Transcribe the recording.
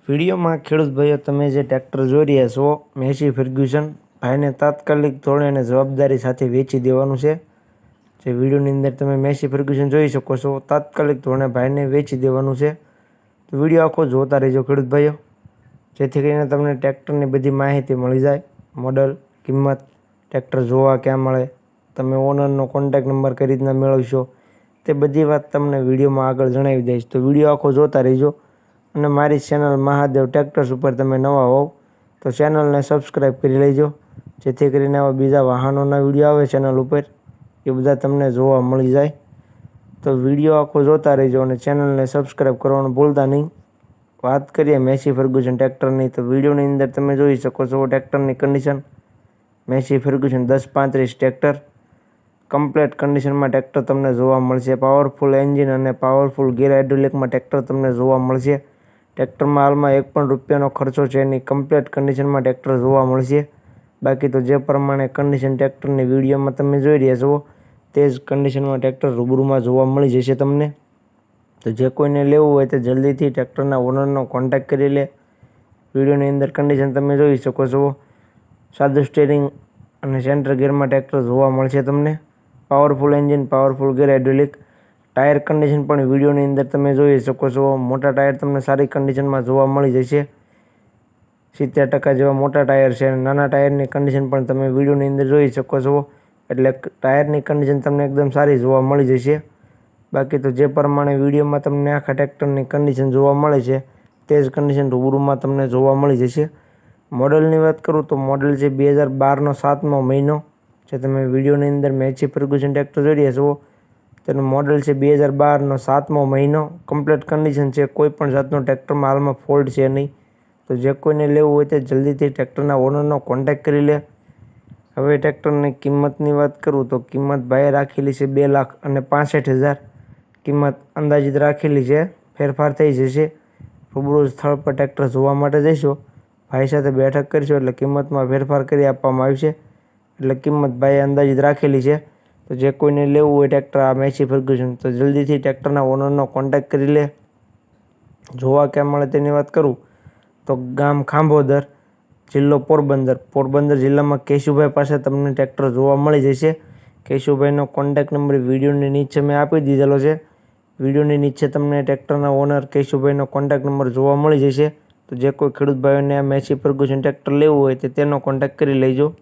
વિડીયોમાં ખેડૂત ભાઈઓ તમે જે ટ્રેક્ટર જોઈ રહ્યા છો મેસી ફર્ગ્યુસન ભાઈને તાત્કાલિક ધોરણે અને જવાબદારી સાથે વેચી દેવાનું છે। જે વિડીયોની અંદર તમે મેસી ફર્ગ્યુસન જોઈ શકો છો તાત્કાલિક ધોરણે ભાઈને વેચી દેવાનું છે। તો વિડીયો આખો જોતા રહેજો ખેડૂત ભાઈઓ, જેથી કરીને તમને ટ્રેક્ટરની બધી માહિતી મળી જાય। મોડલ, કિંમત, ટ્રેક્ટર જોવા ક્યાં મળે, તમે ઓનરનો કોન્ટેક્ટ નંબર કઈ રીતના મેળવશો તે બધી વાત તમને વિડીયોમાં આગળ જણાવી દઈશ। તો વિડીયો આખો જોતા રહેજો અને મારી ચેનલ મહાદેવ ટ્રેક્ટર્સ ઉપર તમે નવા હોવ તો ચેનલને સબસ્ક્રાઈબ કરી લેજો, જેથી કરીને આવા બીજા વાહનોના વિડીયો આવે ચેનલ ઉપર એ બધા તમને જોવા મળી જાય। તો વિડીયો આખો જોતા રહેજો અને ચેનલને સબસ્ક્રાઈબ કરવાનું ભૂલતા નહીં। વાત કરીએ મેસી ફર્ગ્યુસન ટ્રેક્ટરની, તો વિડીયોની અંદર તમે જોઈ શકો છો ટ્રેક્ટરની condition. Massey Ferguson 1035 tractor complete કન્ડિશનમાં ટ્રેક્ટર તમને જોવા મળશે। પાવરફુલ એન્જિન અને પાવરફુલ ગિયર હાઇડ્રોલિકમાં ટ્રેક્ટર તમને જોવા મળશે। ટ્રેક્ટરમાં હાલમાં એક પણ રૂપિયાનો ખર્ચો છે નહીં, કમ્પ્લીટ કન્ડિશનમાં ટ્રેક્ટર જોવા મળશે। બાકી તો જે પ્રમાણે કન્ડિશન ટ્રેક્ટરની વિડીયોમાં તમે જોઈ રહ્યા છો તે જ કન્ડિશનમાં ટ્રેક્ટર રૂબરૂમાં જોવા મળી જશે તમને। તો જે કોઈને લેવું હોય તે જલ્દીથી ટ્રેક્ટરના ઓનરનો કોન્ટેક્ટ કરી લે। વિડીયોની અંદર કન્ડિશન તમે જોઈ શકો છો, સાદું સ્ટીયરિંગ અને સેન્ટર ગિયરમાં ટ્રેક્ટર જોવા મળશે તમને। Powerful engine, powerful gear hydraulic, tyre condition પણ વિડીયોની અંદર તમે જોઈ શકો છો। મોટા ટાયર તમને સારી કન્ડિશનમાં જોવા મળી જશે, 70% જેવા મોટા ટાયર છે। નાના ટાયરની કન્ડિશન પણ તમે વિડીયોની અંદર જોઈ શકો છો, એટલે ટાયરની કન્ડિશન તમને એકદમ સારી જોવા મળી જશે। બાકી તો જે પ્રમાણે વિડીયોમાં તમને આખા ટ્રેક્ટરની કન્ડિશન જોવા મળે છે તે જ કન્ડિશન રૂબરૂમાં તમને જોવા મળી જશે। મોડલની વાત કરું તો મોડલ છે 2012નો 7મો મહિનો। જે તમે વિડીયોની અંદર મેસી ફર્ગ્યુસન ટ્રેક્ટર જોઈ રહ્યા છો તેનું મોડલ છે 2012નો 7મો મહિનો। કમ્પ્લીટ કન્ડિશન છે, કોઈ પણ જાતનો ટ્રેક્ટરમાં હાલમાં ફોલ્ટ છે નહીં। તો જે કોઈને લેવું હોય તે જલ્દીથી ટ્રેક્ટરના ઓનરનો કોન્ટેક્ટ કરી લે। હવે ટ્રેક્ટરની કિંમતની વાત કરું તો કિંમત ભાઈએ રાખેલી છે 2,65,000। કિંમત અંદાજિત રાખેલી છે, ફેરફાર થઈ જશે। રૂબરૂ સ્થળ પર ટ્રેક્ટર જોવા માટે જઈશો, ભાઈ સાથે બેઠક કરીશું એટલે કિંમતમાં ફેરફાર કરી આપવામાં આવશે। એટલે કિંમત ભાઈએ અંદાજિત રાખેલી છે। તો જે કોઈને લેવું હોય ટ્રેક્ટર આ મેસી ફર્ગ્યુસન તો જલ્દીથી ટ્રેક્ટરના ઓનરનો કોન્ટેક્ટ કરી લે। જોવા ક્યાં મળે તેની વાત કરું તો ગામ ખાંભોદર, જિલ્લો પોરબંદર। પોરબંદર જિલ્લામાં કેશુભાઈ પાસે તમને ટ્રેક્ટર જોવા મળી જશે। કેશુભાઈનો કોન્ટેક્ટ નંબર વિડીયોની નીચે મેં આપી દીધેલો છે। વિડીયોની નીચે તમને ટ્રેક્ટરના ઓનર કેશુભાઈનો કોન્ટેક્ટ નંબર જોવા મળી જશે। તો જે કોઈ ખેડૂત ભાઈઓને આ મેસી ફર્ગ્યુસન ટ્રેક્ટર લેવું હોય તે તેનો કોન્ટેક્ટ કરી લેજો।